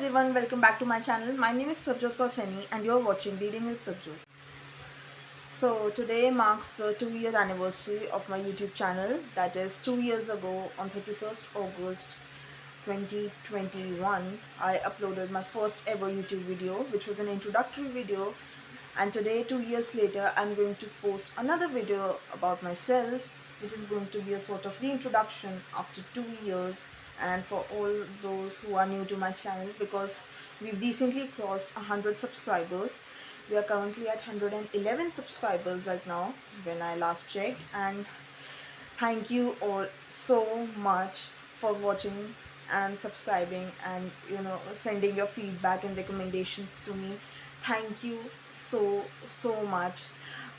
everyone, welcome back to my channel. My name is Prabjot and you're watching Reading with Prabjot. So today marks the 2-year anniversary of my YouTube channel. That is 2 years ago on 31st August 2021. I uploaded my first ever YouTube video, which was an introductory video. And today, 2 years later, I'm going to post another video about myself, which is going to be a sort of reintroduction after 2 years. And for all those who are new to my channel, because we've recently crossed 100 subscribers. We are currently at 111 subscribers right now when I last checked, and thank you all so much for watching and subscribing and sending your feedback and recommendations to me. Thank you so much.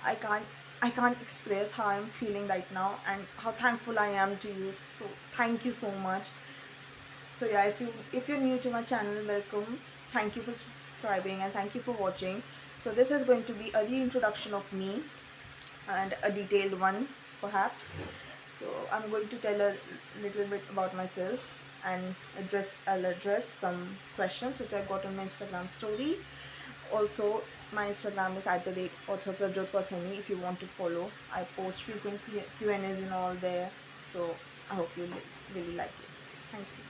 I can't i can't express how I'm feeling right now and how thankful I am to you. So thank you so much. So yeah, if you're new to my channel, welcome. Thank you for subscribing and thank you for watching. So this is going to be a reintroduction of me, and a detailed one perhaps. So I'm going to tell a little bit about myself and I'll address some questions which I got on my Instagram story. Also, my Instagram is @author Prabjot Kausani if you want to follow. I post frequent Q&As and all there. So I hope you really like it. Thank you.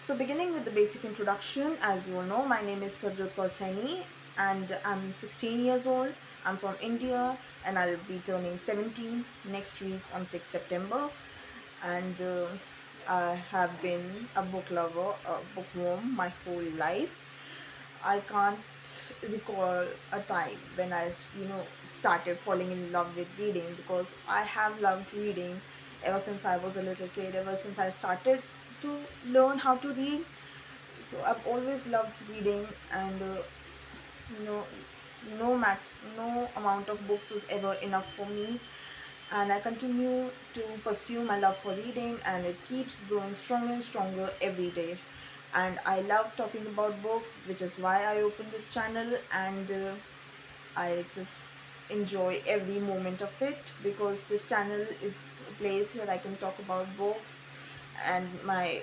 So beginning with the basic introduction, as you all know, my name is Prabjot Kausani and I'm 16 years old. I'm from India and I'll be turning 17 next week on 6th September. And I have been a book lover, a bookworm my whole life. I can't recall a time when I started falling in love with reading, because I have loved reading ever since I was a little kid, ever since I started to learn how to read. So I've always loved reading, and you know no amount of books was ever enough for me, and I continue to pursue my love for reading, and it keeps growing stronger and stronger every day. And I love talking about books, which is why I opened this channel, and I just enjoy every moment of it, because this channel is a place where I can talk about books and my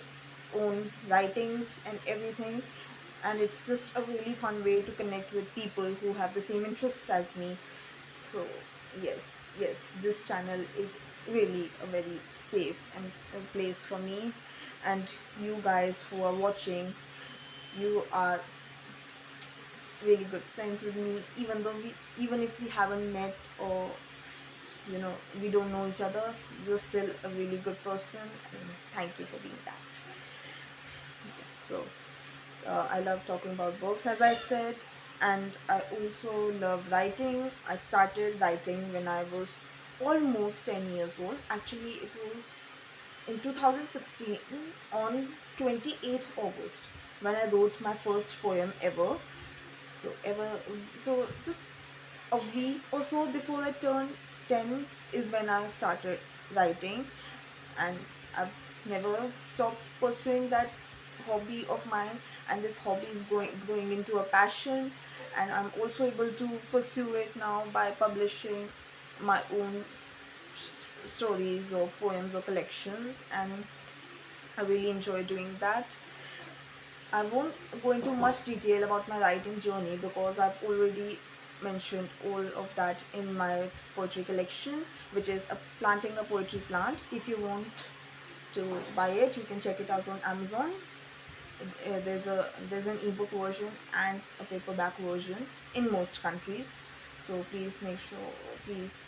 own writings and everything. And it's just a really fun way to connect with people who have the same interests as me. So yes, this channel is really a very safe and a place for me. And you guys who are watching, you are really good friends with me, even if we haven't met, or we don't know each other. You're still a really good person, and thank you for being that. Yes, so I love talking about books, as I said, and I also love writing. I started writing when I was almost 10 years old. Actually, it was in 2016 on 28th August when I wrote my first poem ever. So just a week or so before I turned 10 is when I started writing, and I've never stopped pursuing that hobby of mine, and this hobby is growing into a passion, and I'm also able to pursue it now by publishing my own stories or poems or collections, and I really enjoy doing that. I won't go into much detail about my writing journey, because I've already mentioned all of that in my poetry collection, which is Planting a Poetry Plant. If you want to buy it, you can check it out on Amazon. There's an ebook version and a paperback version in most countries. So please make sure, please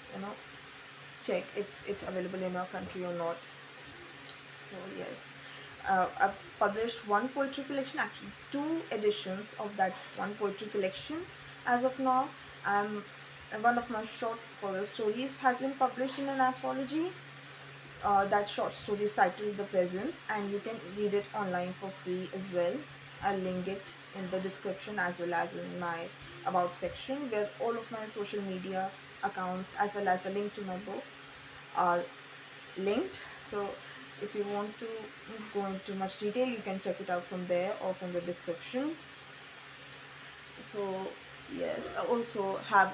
check if it's available in your country or not. So yes, I've published one poetry collection, actually two editions of that one poetry collection as of now. One of my short horror stories has been published in an anthology. That short story is titled The Presence, and you can read it online for free as well. I'll link it in the description as well as in my about section, where all of my social media accounts as well as the link to my book are linked. So if you want to go into much detail, you can check it out from there or from the description. So yes, I also have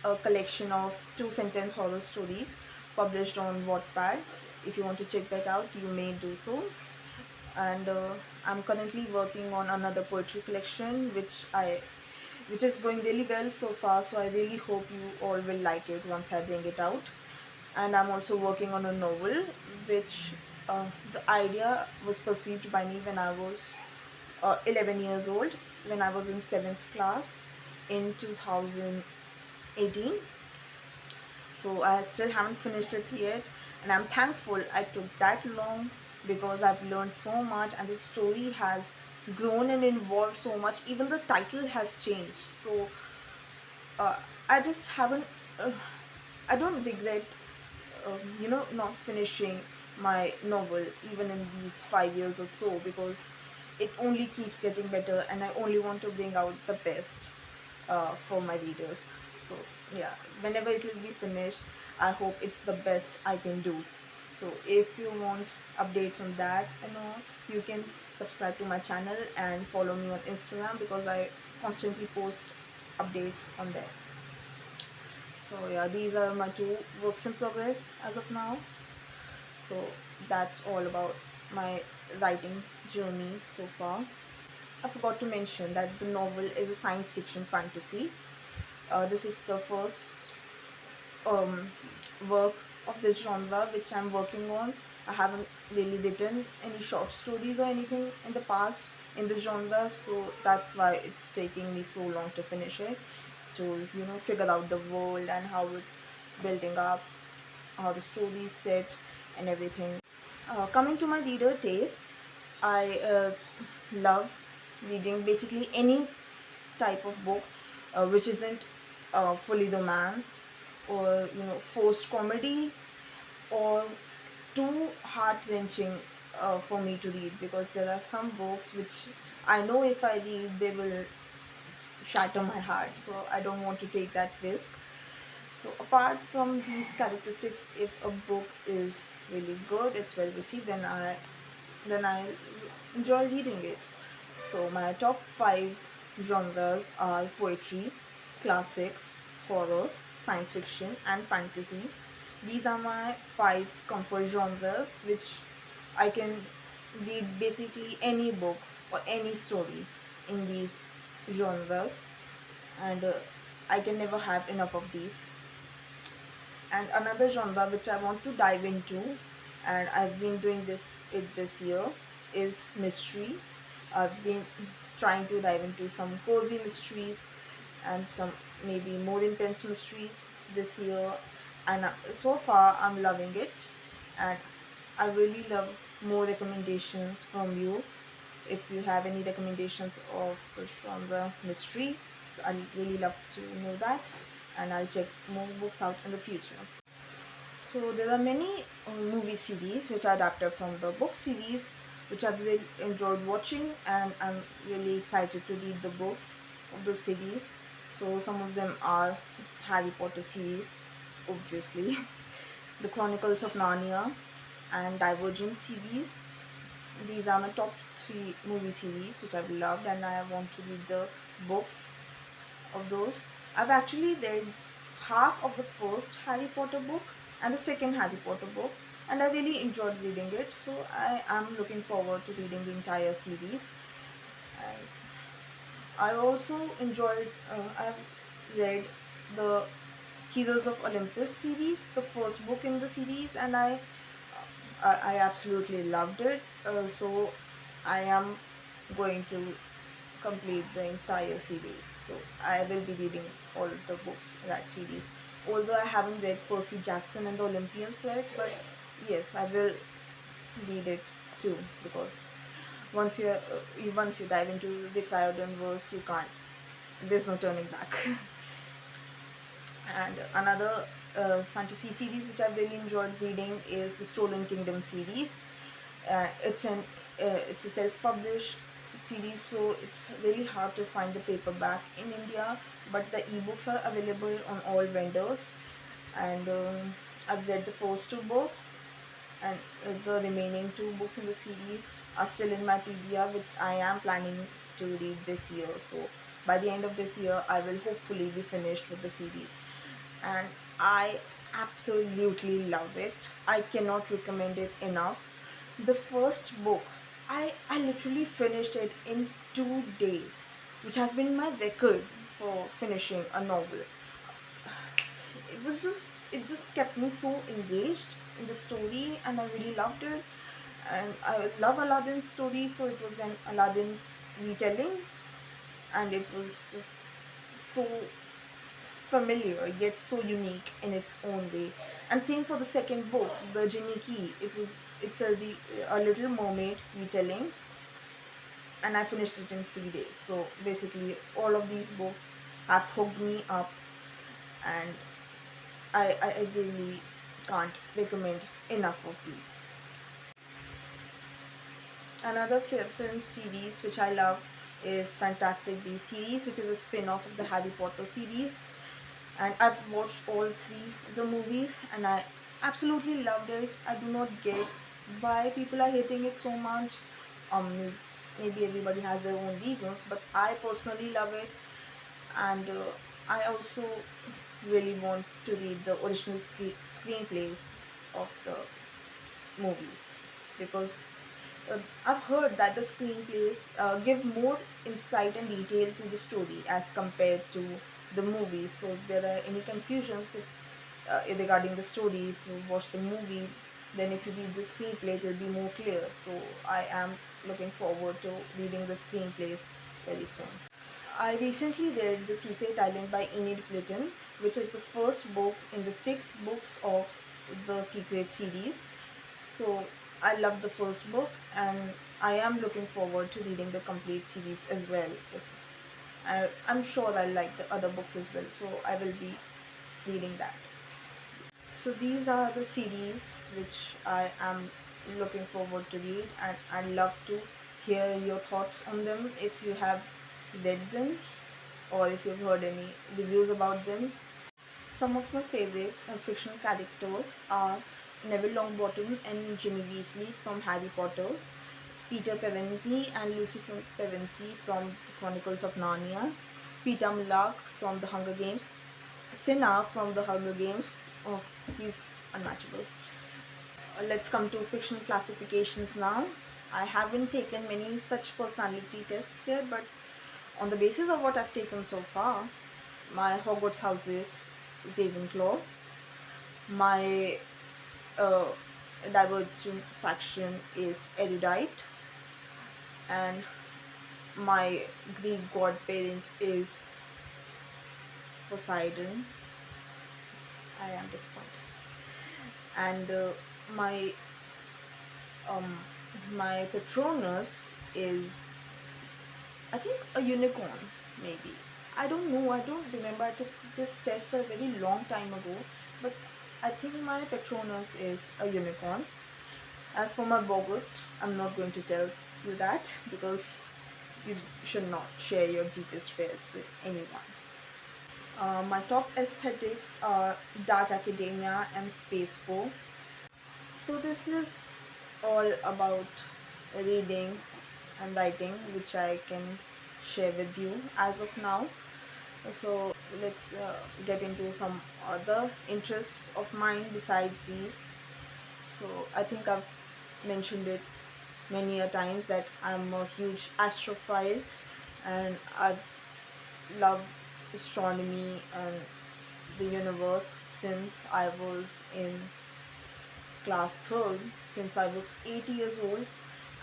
a collection of 2-sentence horror stories published on Wattpad. If you want to check that out, you may do so. and I'm currently working on another poetry collection which is going really well so far, so I really hope you all will like it once I bring it out. And I'm also working on a novel which the idea was perceived by me when I was 11 years old, when I was in 7th class in 2018. So I still haven't finished it yet, and I'm thankful I took that long because I've learned so much and the story has grown and evolved so much. Even the title has changed. So uh, I just haven't. I don't regret, not finishing my novel even in these 5 years or so, because it only keeps getting better, and I only want to bring out the best for my readers. So yeah, whenever it will be finished, I hope it's the best I can do. So if you want updates on that and all, you can subscribe to my channel and follow me on Instagram, because I constantly post updates on there. So yeah, these are my two works in progress as of now. So that's all about my writing journey so far. I forgot to mention that the novel is a science fiction fantasy. This is the first um, work of this genre which I'm working on. I haven't really written any short stories or anything in the past in this genre, so that's why it's taking me so long to finish it, to figure out the world and how it's building up, how the story is set, and everything. Coming to my reader tastes, I love reading basically any type of book which isn't fully romance, or forced comedy, or too heart wrenching for me to read, because there are some books which I know if I read they will shatter my heart, so I don't want to take that risk. So apart from these characteristics, if a book is really good, it's well received, then I enjoy reading it. So my top 5 genres are poetry, classics, horror, science fiction, and fantasy. These are my 5 comfort genres, which I can read basically any book or any story in these genres, and I can never have enough of these. And another genre which I want to dive into, and I've been doing this year, is mystery. I've been trying to dive into some cozy mysteries and some maybe more intense mysteries this year, and so far I'm loving it, and I really love more recommendations from you. If you have any recommendations of the genre mystery, so I'd really love to know that, and I'll check more books out in the future. So there are many movie series which are adapted from the book series, which I've really enjoyed watching, and I'm really excited to read the books of those series. So some of them are Harry Potter series, obviously, the Chronicles of Narnia, and Divergent series. These are my top 3 movie series which I've loved, and I want to read the books of those. I've actually read half of the first Harry Potter book and the second Harry Potter book, and I really enjoyed reading it. So I am looking forward to reading the entire series. And I also enjoyed. I've read the Heroes of Olympus series, the first book in the series, and I absolutely loved it. So I am going to complete the entire series. So I will be reading all the books in that series. Although I haven't read Percy Jackson and the Olympians yet, but yes, I will read it too, because once you dive into the Riordan verse, you can't. There's no turning back. And another fantasy series which I've really enjoyed reading is the Stolen Kingdom series. It's a self-published series, so it's really hard to find the paperback in India, but the ebooks are available on all vendors. And I've read the first 2 books, and the remaining 2 books in the series are still in my TBR, which I am planning to read this year. So by the end of this year, I will hopefully be finished with the series, and I absolutely love it. I cannot recommend it enough. The first book, I literally finished it in 2 days, which has been my record for finishing a novel. It was just it just kept me so engaged in the story, and I really loved it. And I love Aladdin's story, so it was an Aladdin retelling, and it was just so familiar yet so unique in its own way. And same for the second book, the Genie Key. It's a Little Mermaid retelling, and I finished it in 3 days. So basically, all of these books have hooked me up, and I really can't recommend enough of these. Another film series which I love is Fantastic Beasts series, which is a spin-off of the Harry Potter series. And I've watched all three of the movies, and I absolutely loved it. I do not get why people are hating it so much. Maybe everybody has their own reasons, but I personally love it. And I also really want to read the original screenplays of the movies, because I've heard that the screenplays give more insight and detail to the story as compared to the movies. So if there are any confusions regarding the story, if you watch the movie, then if you read the screenplay, it will be more clear. So I am looking forward to reading the screenplays very soon. I recently read The Secret Island by Enid Blyton, which is the first book in the six books of the Secret series. So I love the first book, and I am looking forward to reading the complete series as well. I'm sure I like the other books as well, so I will be reading that. So these are the series which I am looking forward to read, and I'd love to hear your thoughts on them if you have read them or if you've heard any reviews about them. Some of my favorite fictional characters are Neville Longbottom and Ginny Weasley from Harry Potter, Peter Pevensie and Lucy Pevensie from the Chronicles of Narnia, Peter Millark from The Hunger Games, Cinna from The Hunger Games. Oh, he's unmatchable. Let's come to fictional classifications now. I haven't taken many such personality tests yet, but on the basis of what I've taken so far, my Hogwarts house is Ravenclaw. My uh, divergent faction is erudite, and my Greek godparent is Poseidon. I am disappointed. And my um, my Patronus is, I think, a unicorn. Maybe, I don't know. I don't remember. I took this test a very long time ago, but I think my Patronus is a unicorn. As for my Bogut, I'm not going to tell you that, because you should not share your deepest fears with anyone. My top aesthetics are dark academia and space po. So this is all about reading and writing, which I can share with you as of now. So let's get into some other interests of mine besides these. So I think I've mentioned it many a times that I'm a huge astrophile, and I love astronomy and the universe since I was in class third, since I was 8 years old,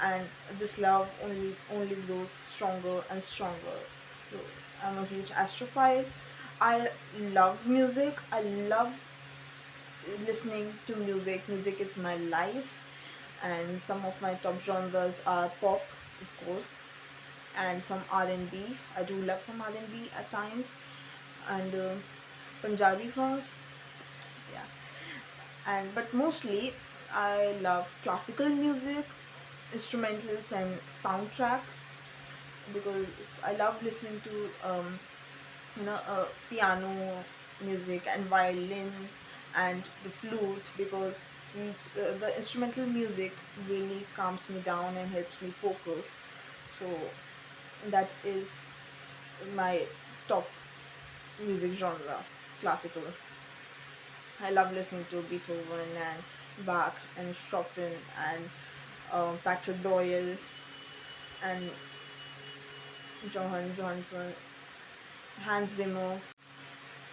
and this love only grows stronger and stronger. So I'm a huge astrophile. I love music. I love listening to music. Music is my life, and some of my top genres are pop, of course, and some R&B. I do love some R&B at times, and Punjabi songs. Yeah, and but mostly I love classical music, instrumentals, and soundtracks, because I love listening to piano music and violin and the flute, because the instrumental music really calms me down and helps me focus. So that is my top music genre, classical. I love listening to Beethoven and Bach and Chopin and Patrick Doyle. and Johan Johansson, Hans Zimmer.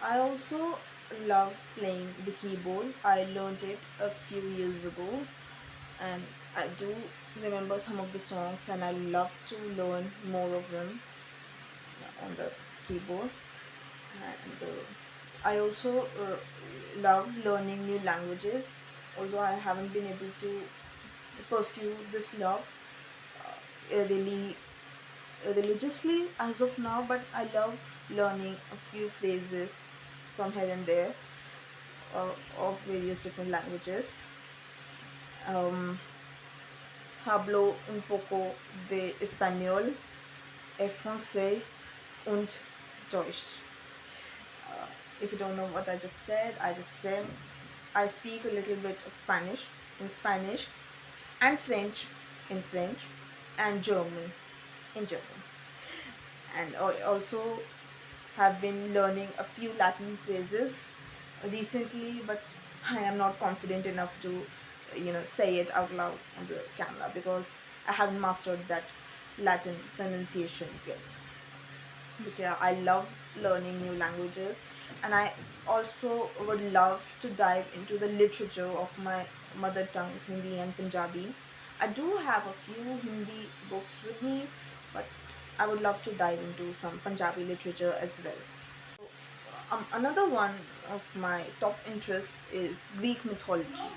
I also love playing the keyboard. I learned it a few years ago, and I do remember some of the songs, and I love to learn more of them on the keyboard. And I also love learning new languages, although I haven't been able to pursue this love really religiously as of now, but I love learning a few phrases from here and there of various different languages. Um, Hablo un poco de español, français und Deutsch. If you don't know what I just said I speak a little bit of Spanish, and French in French, and German in German. And I also have been learning a few Latin phrases recently, but I am not confident enough to, say it out loud on the camera because I haven't mastered that Latin pronunciation yet. But yeah, I love learning new languages, and I also would love to dive into the literature of my mother tongues, Hindi and Punjabi. I do have a few Hindi books with me, but I would love to dive into some Punjabi literature as well. Another one of my top interests is Greek mythology.